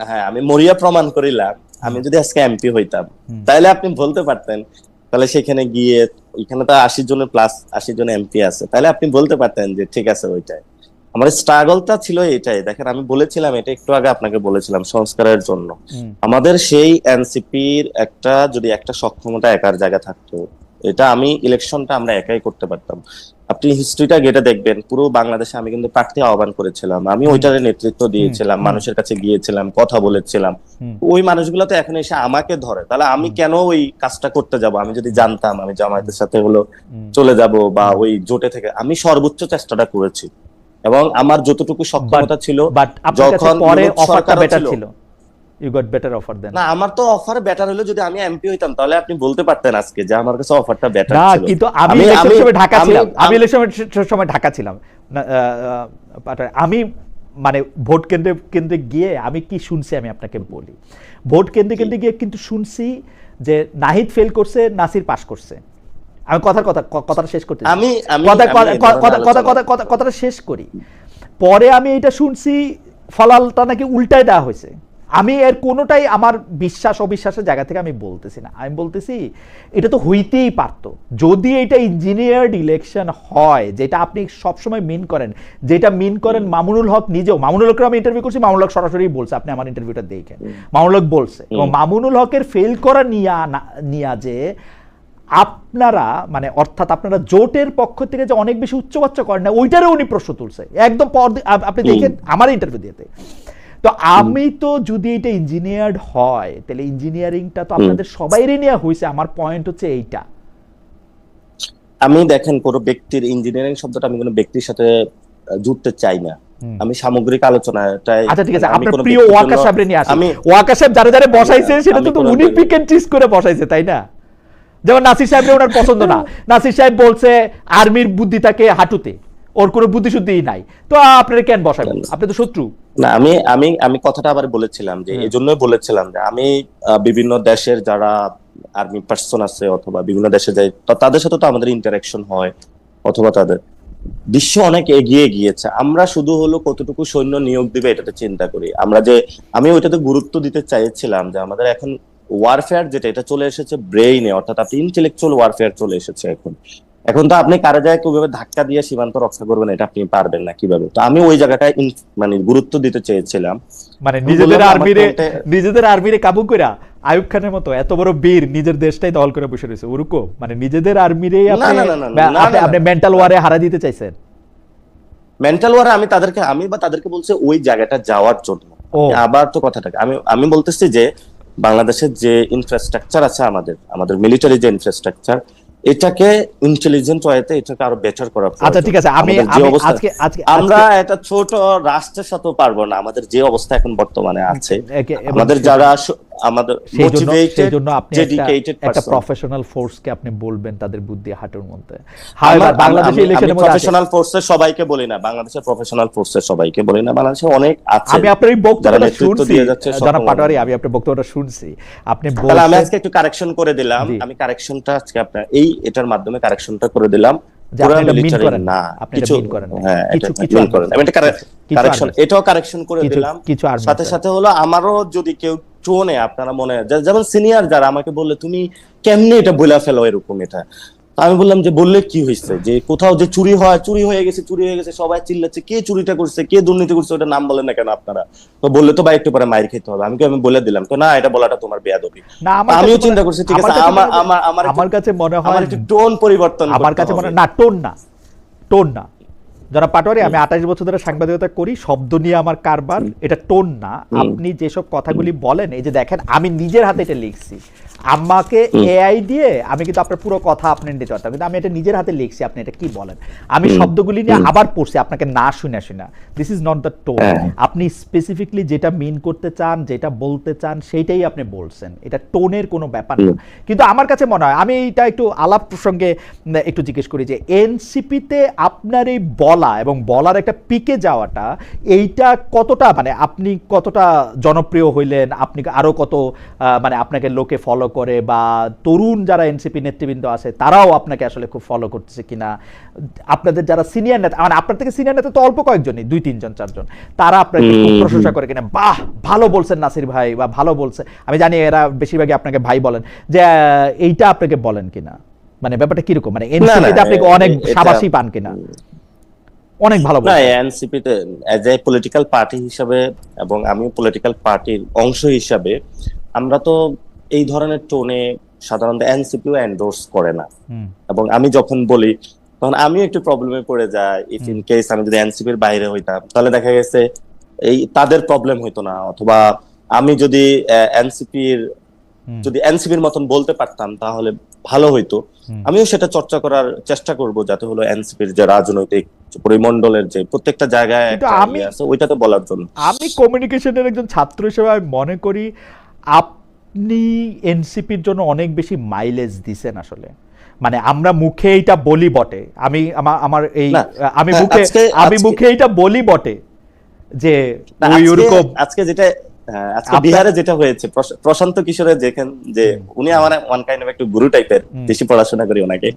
S2: হ্যাঁ আমি মরিয়া প্রমাণ করিলাম, আমি যদি আজকে এমপি হইতাম তাহলে আপনি বলতে পারতেন, তাহলে সেখানে গিয়ে এখানে তো 80 জনের প্লাস 80 জন এমপি আছে, তাহলে আপনি বলতে পারতেন যে ঠিক আছে ওইটাই আমার স্ট্রাগলটা ছিল, এটাই দেখেন আমি বলেছিলাম, এটা একটু আগে আপনাকে বলেছিলাম সংস্কারের জন্য আমাদের সেই এনসিপির একটা যদি একটা সক্ষমতা একার জায়গা থাকতো, এটা আমি ইলেকশনটা আমরা একাই করতে পারতাম। আপনি হিস্ট্রিটা গেটে দেখবেন, পুরো বাংলাদেশে আমি কিন্তু প্রার্থী আহ্বান করেছিলাম, আমি ওইটার নেতৃত্ব দিয়েছিলাম, মানুষের কাছে গিয়েছিলাম, কথা বলেছিলাম, ওই মানুষগুলো তো এখন এসে আমাকে ধরে, তাহলে আমি কেন ওই কাজটা করতে যাব? আমি যদি জানতাম আমি জামায়াতের সাথে হলো চলে যাব বা ওই জোটে থেকে, আমি সর্বোচ্চ চেষ্টাটা করেছি এবং আমার যতটুকু সক্ষমতা ছিল, যখন পরে অফারটা বেটার ছিল, ইউ গট বেটার অফার দেন। না আমার তো অফার বেটার হলো, যদি আমি এমপি হইতাম তাহলে আপনি বলতে পারতেন আজকে যে আমার কাছে অফারটা বেটার ছিল। না কিন্তু আমি ইলেকশনের সময় ঢাকা ছিলাম, আমি ইলেকশনের সময় ঢাকা ছিলাম, আমি মানে ভোট কেন্দ্রে গিয়ে আমি কি শুনছি আমি আপনাকে বলি, ভোট কেন্দ্রে গিয়ে কিন্তু শুনছি যে নাহিদ ফেল করছে, নাসির পাস করছে। আমি কথাটা শেষ করতে কথাটা শেষ করি, পরে আমি এটা শুনছি ফলালটা নাকি উল্টায় দেওয়া হয়েছে। আমি এর কোনোটাই আমার বিশ্বাস অবিশ্বাসের জায়গা থেকে আমি বলতেছি না, আমি বলতেছি এটা তো হইতেই পারতো, যদি এটা ইঞ্জিনিয়ার্ড ইলেকশন হয়, যেটা আপনি সবসময় মিন করেন, যেটা মিন করেন মামুনুল হক নিজেও, মামুনুল হকের আমি ইন্টারভিউ করছি, মামুনুল হক সরাসরি বলছে, আপনি আমার ইন্টারভিউটা দেখেন, মামুনুল হক বলছে, এবং মামুনুল হকের ফেল করা নিয়া যে আপনারা মানে অর্থাৎ আপনারা জোটের পক্ষ থেকে যে অনেক বেশি উচ্চবাচ্য করেন না, ওইটারও উনি প্রশ্ন তুলছে একদম, আপনি দেখেন আমার ইন্টারভিউ দিতে। তো আমি তো যদি এটা ইঞ্জিনিয়ার্ড হয় তাহলে ইঞ্জিনিয়ারিংটা তো আপনাদের সবাইরই নেওয়া হয়েছে, আমার পয়েন্ট হচ্ছে এইটা। আমি দেখেন কোনো ব্যক্তির ইঞ্জিনিয়ারিং শব্দটা আমি কোনো ব্যক্তির সাথে জুড়তে চাই না, আমি সামগ্রিক আলোচনাটাই। আচ্ছা ঠিক আছে, আপনার প্রিয় ওয়াকার সাহেব নিয়ে আসি, ওয়াকার সাহেব যারা বসাইছে সেটা তো উনি পিক এন্ড চুজ করে বসাইছে, তাই না? যেমন নাসির সাহেব ওনার পছন্দ না, নাসির সাহেব বলছে আর্মির বুদ্ধি থাকে হাঁটুতে, ওর কোনো বুদ্ধি শুদ্ধিই নাই, তো আপনারা কেন বসাবেন, আপনি তো শত্রু, না, আমি আমি আমি কথাটা আবার বলেছিলাম যে এই জন্যই বলেছিলাম যে আমি বিভিন্ন দেশের যারা আর্মি পার্সন আছে অথবা বিভিন্ন দেশে যাই, তো তাদের সাথে তো আমাদের ইন্টারাকশন হয়, অথবা তাদের বিশ্ব অনেক এগিয়ে গিয়েছে। আমরা শুধু হলো কতটুকু সৈন্য নিয়োগ দিবে এটাতে চিন্তা করি আমরা। যে আমি ওইটাতে গুরুত্ব দিতে চাইছিলাম যে আমাদের এখন ওয়ারফেয়ার যেটা, এটা চলে এসেছে ব্রেইনে, অর্থাৎ আপনি ইন্টেলেকচুয়াল ওয়ারফেয়ার চলে এসেছে এখন। এখন তো আপনি কারো জায়গায় কিভাবে ধাক্কা দিয়ে সীমান্ত রক্ষা করবেন এটা আপনি পারবেন না কিভাবে। তো আমি ওই জায়গাটায় মানে গুরুত্ব দিতে চেয়েছিলাম।
S1: মানে
S2: আমি বললাম যে আমার ফ্রন্টে
S1: নিজেদের আর্মিরে কাবু কইরা আয়ুব খানের মতো এত বড় বীর নিজের দেশটাই দখল করে বসে রয়েছে ওরকম, মানে নিজেদের আর্মিরে
S2: না
S1: আপনি
S2: না না না না না
S1: আপনি মেন্টাল ওয়ারে হারা দিতে চাইছেন।
S2: মেন্টাল ওয়ার আমি তাদেরকে বলছি ওই জায়গাটা যাওয়ার জন্য।
S1: ও
S2: আবার তো কথাটাকে আমি আমি বলতেছি যে বাংলাদেশের যে ইনফ্রাস্ট্রাকচার আছে, আমাদের আমাদের মিলিটারি যে ইনফ্রাস্ট্রাকচার, এটাকে ইন্টেলিজেন্ট ওয়েতে এটাকে আরো বেটার করা প্রয়োজন।
S1: আচ্ছা ঠিক আছে, আমি
S2: আমাদের যে অবস্থা,
S1: আজকে আজকে
S2: আমরা এটা ছোট রাষ্ট্রের সাথেও পারবো না। আমাদের যে অবস্থা এখন বর্তমানে আছে,
S1: এবং
S2: আমাদের যারা আমাদের
S1: সেই
S2: মোটিভেটেড
S1: জন্য আপনি
S2: ডেডিকেটেড
S1: একটা
S2: পারসন,
S1: প্রফেশনাল ফোর্সকে আপনি বলবেন তাদের বুদ্ধি হাঁটুর মধ্যে। হাওয়ার বাংলাদেশের ইলেকশনের মধ্যে
S2: প্রফেশনাল ফোর্সের সবাইকে বলি না, বাংলাদেশের প্রফেশনাল ফোর্সের সবাইকে বলি না, বাংলাদেশে অনেক আছে।
S1: আমি আপনার এই বক্তব্যটা শুনছি
S2: যাচ্ছে
S1: জনাব পাটোয়ারি, আমি আপনার বক্তব্যটা শুনছি। আপনি
S2: তাহলে আমি
S1: বলছেন
S2: আজকে একটু কারেকশন করে দিলাম, আমি কারেকশনটা আজকে আপনার এটার মাধ্যমে কারেকশনটা করে দিলাম।
S1: যে আপনি এটা মিন করেন না, আপনি এটা মিন করেন না,
S2: হ্যাঁ
S1: কিছু
S2: এটা
S1: কিছু
S2: মিন করেন, আমি এটা কারেকশন, এটাও কারেকশন করে দিলাম।
S1: কিছু আর
S2: সাথে সাথে হলো আমারও যদি কেউ টোনে আপনারা মনে যেমন সিনিয়র যারা আমাকে বললে তুমি কেমনে এটা বলে ফেলো এরকম, এটা আমি বললাম যে বললে কি হয়েছে, যে কোথাও যে চুরি হয়, চুরি হয়ে গেছে সবাই চিল্লাচ্ছে কে চুরিটা করছে, কে দুর্নীতি করছে, ওটা নাম বলেন না কেন আপনারা। তো বললে তো ভাই একটু পরে মাইর খেতে হবে। আমি বলে দিলাম তো না, এটা বলাটা তোমার বেয়াদবি। আমিও চিন্তা করছি ঠিক আছে,
S1: আমার কাছে মনে হয়
S2: আমার একটু টোন পরিবর্তন,
S1: আমার কাছে মনে না টোন না যারা পাটোয়ারি, আমি 28 বছর ধরে সাংবাদিকতা করি, শব্দ নিয়ে আমার কারবার, এটা টোন না। আপনি যেসব কথাগুলি বলেন, এই যে দেখেন আমি নিজের হাতে এটা লিখছি, আমাকে এআই দিয়ে আমি কিন্তু আপনার পুরো কথা আপনি নিতে পারতাম, কিন্তু আমি এটা নিজের হাতে লিখছি, আপনি এটা কি বলেন, আমি শব্দগুলি নিয়ে আবার পড়ছি আপনাকে না শুনে শুনে। This is not the tone. আপনি স্পেসিফিকলি যেটা মিন করতে চান, যেটা বলতে চান, সেইটাই আপনি বলছেন, এটা টোনের কোনো ব্যাপার না। কিন্তু আমার কাছে মনে হয়, আমি এটা একটু আলাপ প্রসঙ্গে একটু জিজ্ঞেস করি যে এনসিপিতে আপনার এই বলা এবং বলার একটা পিকে যাওয়াটা, এইটা কতটা, মানে আপনি কতটা জনপ্রিয় হইলেন, আপনি আরো কত মানে আপনাকে লোকে ফলো করে, বা তরুণ যারা এনসিপি নেতৃবৃন্দ আছে তারাও আপনাকে আসলে খুব ফলো করতেছে কিনা, আপনাদের যারা সিনিয়র নেতা, মানে আপনার থেকে সিনিয়র নেতা তো অল্প কয়েকজনই, 2-3 জন 4 জন, তারা আপনাকে খুব প্রশংসা করে কিনা, বাহ ভালো বলছেন নাসির ভাই, বা ভালো বলছে, আমি জানি এরা বেশিরভাগই আপনাকে ভাই বলেন, যে এইটা আপনাকে বলেন কিনা, মানে ব্যাপারটা কিরকম, মানে এনসিপিতে আপনি অনেক শাবাশি পান কিনা, অনেক ভালো
S2: না। এনসিপিতে এজ এ পলিটিক্যাল পার্টি হিসাবে এবং আমি পলিটিক্যাল পার্টির অংশ হিসাবে, আমরা তো এই ধরনের টোনে সাধারণত এনসিপিও এন্ডোর্স করে না। এবং আমি যখন বলি তখন আমিও একটু প্রবলেমে পড়ে যাই। ইফ ইন কেস আমি যদি এনসিপির বাইরে হইতাম তাহলে দেখা গেছে এই তাদের প্রবলেম হইতো না, অথবা আমি যদি এনসিপির মতন বলতে পারতাম তাহলে ভালো হইতো। আমিও সেটা চর্চা করার চেষ্টা করব, যাতে হলো এনসিপির যে রাজনৈতিক পরিমণ্ডলের যে প্রত্যেকটা জায়গায় আছে ওইটাতে বলার জন্য।
S1: আমি কমিউনিকেশনের একজন ছাত্র হিসেবে আমি মনে করি আপনি এনসিপির জন্য অনেক বেশি মাইলেজ দিছেন আসলে। মানে আমরা মুখে এইটা বলি বটে, আমি মুখে এইটা বলি বটে যে
S2: আজকে যেটা আজকে বিহারে যেটা হয়েছে, প্রশান্ত কিশোরের যে উনি আমার ওয়ান কাইন্ড অফ একটু গুরু টাইপের, বেশি পড়াশোনা করি ওনাকে।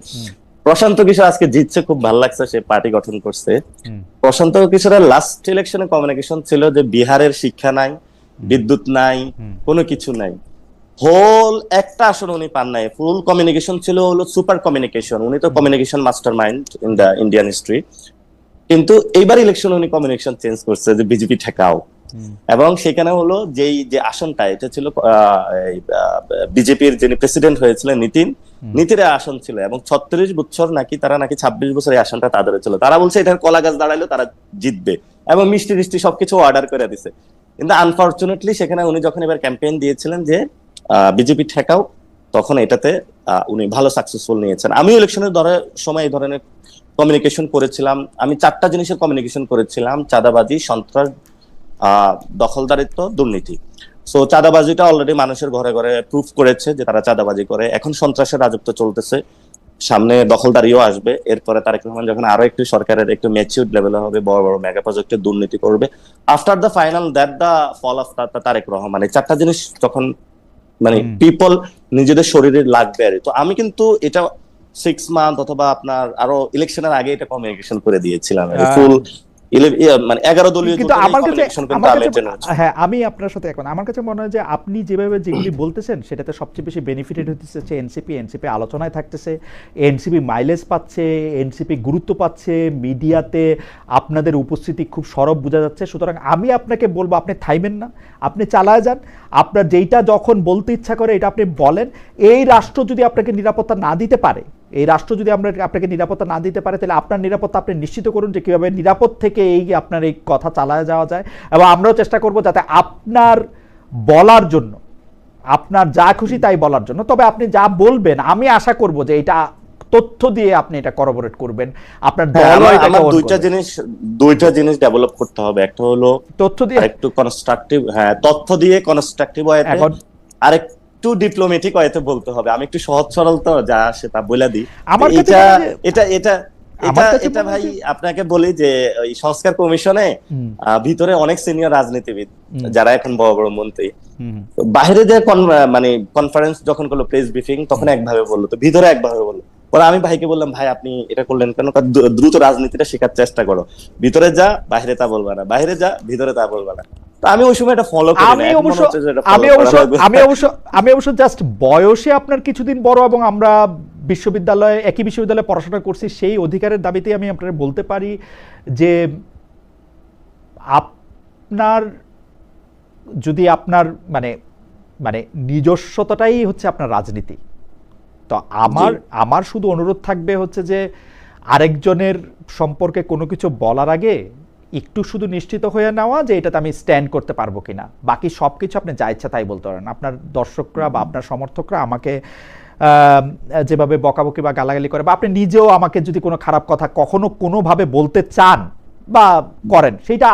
S2: প্রশান্ত কিশোর আজকে জিতছে, খুব ভালো লাগছে, সে পার্টি গঠন করছে। প্রশান্ত কিশোরের লাস্ট ইলেকশনে কমিউনিকেশন ছিল যে বিহারের শিক্ষা নাই, বিদ্যুৎ নাই, কোনো কিছু নাই, হোল একটা আসন উনি পান নাই। ফুল কমিউনিকেশন ছিল হলো সুপার কমিউনিকেশন, উনি তো communication mastermind in the Indian history. কিন্তু এইবার ইলেকশন উনি কমিউনিকেশন চেঞ্জ করছে যে বিজেপি ঠেকাও, এবং সেখানে হলো যে আসনটা, এটা ছিল বিজেপির যিনি প্রেসিডেন্ট হয়েছিলেন নীতির আসন ছিল, এবং 36 বছর নাকি তারা 26 বছর এই আসনটা তাদের ছিল। তারা বলছে এটার কলা গাছ দাঁড়াইলো তারা জিতবে, এবং মিষ্টি সবকিছু অর্ডার করে দিছে। কিন্তু আনফরচুনেটলি সেখানে উনি যখন এবার ক্যাম্পেইন দিয়েছিলেন যে বিজেপি ঠেকাও, তখন এটাতে উনি ভালো সাকসেসফুল নিয়েছেন। আমি ইলেকশনের সময় এই ধরনের কমিউনিকেশন করেছিলাম। আমি 4টা জিনিসের কমিউনিকেশন করেছিলাম: চাঁদাবাজি, সন্ত্রাস, দখলদারিত্ব, দুর্নীতি। সো চাঁদাবাজিটা অলরেডি মানুষের ঘরে ঘরে প্রুফ করেছে যে তারা চাঁদাবাজি করে। এখন সন্ত্রাসের রাজত্ব চলতেছে, সামনে দখলদারিও আসবে, এরপরে তারেক রহমান যখন আরো একটু সরকারের একটু ম্যাচিউরড লেভেলে হবে, বড় বড় মেগা প্রজেক্টে দুর্নীতি করবে, after the final that the fall of Tarek Rahman, এই চারটা জিনিস যখন মানে পিপল নিজেদের শরীরে লাগবে আর কি। তো আমি কিন্তু এটা 6 মান্থ অথবা আপনার আরো ইলেকশনের আগে এটা কমিউনিকেশন করে দিয়েছিলাম, ফুল মানে 11 দলীয়
S1: কিন্তু আমার কাছে
S2: কমিউনিকেশন কিন্তু
S1: আমার
S2: আমি
S1: কাছে
S2: জেনে আছি।
S1: হ্যাঁ, আমি আপনার সাথে এখন আমার কাছে মনে হয় যে আপনি যেভাবে যেগুলি বলতেছেন সেটাতে সবচেয়ে বেশি বেনিফিটেড হচ্ছে এনসিপি আলোচনায় থাকতেছে, এনসিপি মাইলেজ পাচ্ছে, এনসিপি গুরুত্ব পাচ্ছে, মিডিয়াতে আপনাদের উপস্থিতি খুব সরব বোঝা যাচ্ছে। সুতরাং আমি আপনাকে বলবো আপনি থাইমেন না, আপনি চালায় যান, আপনার যেইটা যখন বলতে ইচ্ছা করে এটা আপনি বলেন। এই রাষ্ট্র যদি আপনাকে নিরাপত্তা না দিতে পারে, এই রাষ্ট্র যদি আপনাকে নিরাপত্তা না দিতে পারে, তাহলে আপনার নিরাপত্তা আপনি নিশ্চিত করুন যে কীভাবে নিরাপদ থেকে এই আপনার এই কথা চালায় যাওয়া যায়। এবং আমরাও চেষ্টা করব যাতে আপনার বলার জন্য, আপনার যা খুশি তাই বলার জন্য, তবে আপনি যা বলবেন আমি আশা করব যে এটা তথ্য দিয়ে আপনি এটা করবোরেট করবেন, আপনার দলও এটা
S2: আমার
S1: কভার
S2: দুইটা জিনিস ডেভেলপ করতে হবে। একটা হলো
S1: তথ্য দিয়ে,
S2: একটু কনস্ট্রাকটিভ, হ্যাঁ তথ্য দিয়ে কনস্ট্রাকটিভ ওয়েতে, আর একটু ডিপ্লোম্যাটিক ওয়েতে বলতে হবে। আমি একটু সহজ সরল তো যা আসে তা বলে দিই।
S1: আমার কাছে
S2: এটা এটা এটা ভাই আপনাকে বলি যে ওই সংস্কার কমিশনে ভিতরে অনেক সিনিয়র রাজনীতিবিদ যারা এখন বড় বড় মন্ত্রী, বাইরে যে মানে কনফারেন্স যখন করলো, প্রেস ব্রিফিং, তখন একভাবে বললো, তো ভিতরে একভাবে বললো। পরে আমি ভাইকে বললাম, ভাই আপনি এটা করলেন কেন? দ্রুত রাজনীতিটা শেখার চেষ্টা করো, ভিতরে যা বাইরে তা বলবা না, বাইরে যা ভিতরে তা বলবা না। তো আমি ওই সময় এটা ফলো করি না।
S1: আমি অবশ্য জাস্ট বয়সে আপনার কিছুদিন বড়, এবং আমরা একই বিশ্ববিদ্যালয়ে পড়াশোনা করছি, সেই অধিকারের দাবিতে আমি আপনার বলতে পারি যে আপনার যদি আপনার মানে মানে নিজস্বতাটাই হচ্ছে আপনার রাজনীতি, তো আমার শুধু অনুরোধ থাকবে হচ্ছে যে আরেকজনের সম্পর্কে কোনো কিছু বলার আগে একটু শুধু নিশ্চিত হয়ে নেওয়া যে এটাতে আমি স্ট্যান্ড করতে পারবো কিনা। বাকি সব কিছু আপনি যা ইচ্ছা তাই বলতে পারেন। আপনার দর্শকরা বা আপনার সমর্থকরা আমাকে যেভাবে বকাবকি বা গালাগালি করে, বা আপনি নিজেও আমাকে যদি কোনো খারাপ কথা কখনো কোনোভাবে বলতে চান বা করেন, সেইটা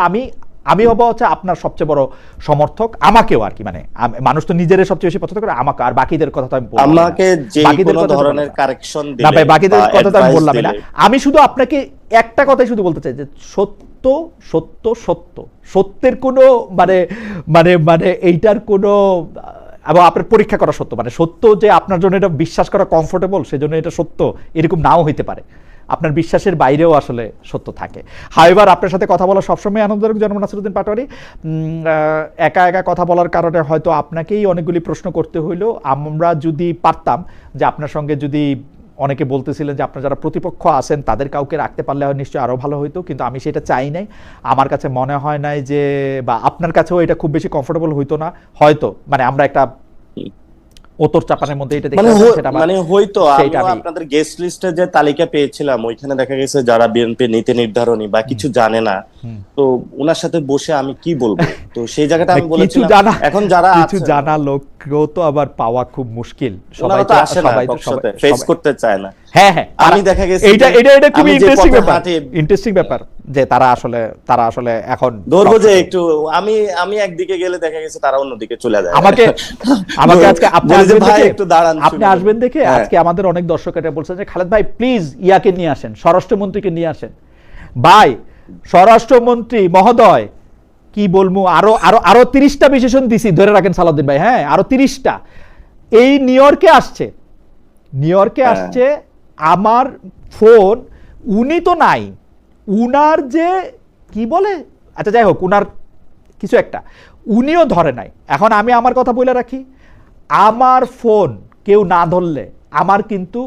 S1: আমি হবো হচ্ছে আপনার সবচেয়ে বড় সমর্থক, আমাকেও আর কি, মানে মানুষ তো নিজের সবচেয়ে বেশি পছন্দ করে, আমাকে আর বাকিদের কথা তো আমি বলবো না,
S2: আমাকে যে কোনো ধরনের কারেকশন দিলে
S1: না ভাই, বাকিদের কথা তো আমি বললাম না। আমি শুধু আপনাকে একটা কথাই শুধু বলতে চাই যে সত্য সত্য সত্য, সত্যের কোনো মানে মানে মানে এইটার কোনো, এবং আপনার পরীক্ষা করা সত্য, মানে সত্য যে আপনার জন্য এটা বিশ্বাস করা কমফোর্টেবল সেজন্য এটা সত্য এরকম নাও হইতে পারে, আপনার বিশ্বাসের বাইরেও আসলে সত্য থাকে। হাইবার আপনার সাথে কথা বলা সবসময় আনন্দদায়ক জনাব নাসিরউদ্দিন পাটোয়ারী। একা একা কথা বলার কারণে হয়তো আপনাকেই অনেকগুলি প্রশ্ন করতে হইলো। আমরা যদি পারতাম যে আপনার সঙ্গে যদি অনেকে বলতেছিলেন যে আপনার যারা প্রতিপক্ষ আছেন তাদের কাউকে রাখতে পারলে নিশ্চয়ই আরও ভালো হইতো, কিন্তু আমি সেটা চাই নাই। আমার কাছে মনে হয় নাই যে, বা আপনার কাছেও এটা খুব বেশি কমফোর্টেবল হইতো না হয়তো, মানে আমরা একটা ওতর চাপানের মধ্যে এটা
S2: মানে হয়তো আপনাদের গেস্ট লিস্টে যে তালিকা পেয়েছিলাম ওইখানে দেখা গেছে যারা বিএনপি নীতি নির্ধারণী বা কিছু জানে না, তো ওনার সাথে বসে আমি কি বলবো, তো সেই জায়গাটা আমি বলেছিলাম এখন যারা
S1: কিছু জানা লোকও তো আবার পাওয়া খুব মুশকিল,
S2: সবাই তো আসে না, সবাই ফেস করতে চায় না।
S1: হ্যাঁ হ্যাঁ,
S2: আমি দেখা গেছে
S1: এটা খুবই ইন্টারেস্টিং ব্যাপার যে তারা আসলে এখন
S2: ধরবো যে একটু আমি একদিকে গেলে দেখা গেছে তারা অন্যদিকে চলে যায়।
S1: আমাকে আজকে আপনি আসবেন দেখে
S2: হ্যাঁ।
S1: আজকে আমাদের অনেক দর্শক এটা বলছেন যে খালেদ ভাই প্লিজ ইয়াকে নিয়ে আসেন, স্বরাষ্ট্রমন্ত্রীকে নিয়ে আসেন। ভাই স্বরাষ্ট্রমন্ত্রী মহোদয় কি বলবো, আরো 30টা বিশেষণ দিছি, ধরে রাখেন সালাউদ্দিন ভাই, হ্যাঁ আরো 30টা। এই নিউ ইয়র্কে আসছে আমার ফোন, উনি তো নাই, উনার যে কি বলে, আচ্ছা যাই হোক, উনার কিছু একটা উনিও ধরে নাই। এখন আমি আমার কথা বলে রাখি, আমার ফোন কেউ না ধরলে আমার কিন্তু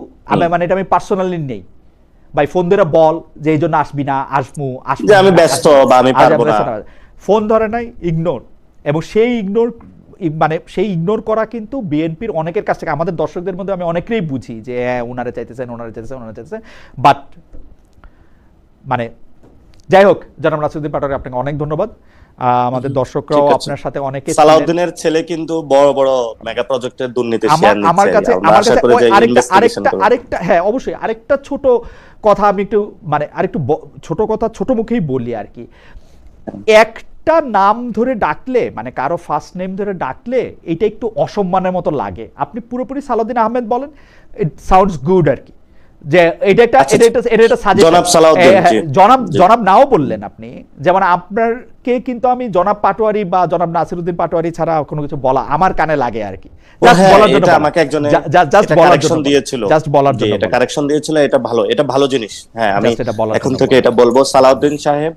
S1: মানে এটা আমি পার্সোনালি নেই ভাই, ফোন ধরে বল যে এই জন্য আসবি না, আসবো
S2: আমি ব্যস্ত বা আমি পারবো না,
S1: ফোন ধরে নাই, ইগনোর। এবং সেই ইগনোর করা কিন্তু বিএনপির অনেকের কাছ থেকে, আমাদের দর্শকদের মধ্যে আমি অনেকেই বুঝি যে হ্যাঁ ওনারা চাইতেছেন, বাট মানে যাই হোক, জনাব নাসিরউদ্দিন পাটোয়ারী আপনাকে অনেক ধন্যবাদ। আমাদের দর্শকরাও আপনার সাথে অনেকে,
S2: সালাউদ্দিনের ছেলে কিন্তু বড় বড় মেগা প্রজেক্টের দুর্নীতি শেয়ার নিচ্ছে।
S1: আমার কাছে আরেকটা হ্যাঁ অবশ্যই আরেকটা ছোট কথা আমি একটু মানে আরেকটু ছোট কথা ছোট মুখেই বলি আর কি। একটা নাম ধরে ডাকলে, মানে কারো ফার্স্ট নেম ধরে ডাকলে এটা একটু অসম্মানের মতো লাগে। আপনি পুরোপুরি সালাউদ্দিন আহমেদ বলেন, ইট সাউন্ডস গুড আর কি। যে এটা একটা
S2: আচ্ছা,
S1: এটা একটা সাজেশন
S2: জনাব সালাউদ্দিন, জি।
S1: জনাব নাও বললেন আপনি, যেমন আপনারকে কিন্তু আমি জনাব পাটোয়ারি বা জনাব নাসিরউদ্দিন পাটোয়ারি ছাড়া কোনো কিছু বলা আমার কানে লাগে আর কি, জাস্ট
S2: হ্যাঁ,
S1: বলার জন্য
S2: এটা
S1: বলা।
S2: আমাকে একজনে
S1: জাস্ট
S2: এটা
S1: বলার
S2: কারেকশন
S1: জন্য
S2: দিয়েছিল,
S1: জাস্ট বলার
S2: জি,
S1: জন্য
S2: এটা
S1: বলা।
S2: কারেকশন দিয়েছিল, এটা ভালো জিনিস। হ্যাঁ, আমি
S1: Just এটা বলার
S2: এখন
S1: জন্য
S2: থেকে
S1: বলা।
S2: এটা বলবো, সালাউদ্দিন সাহেব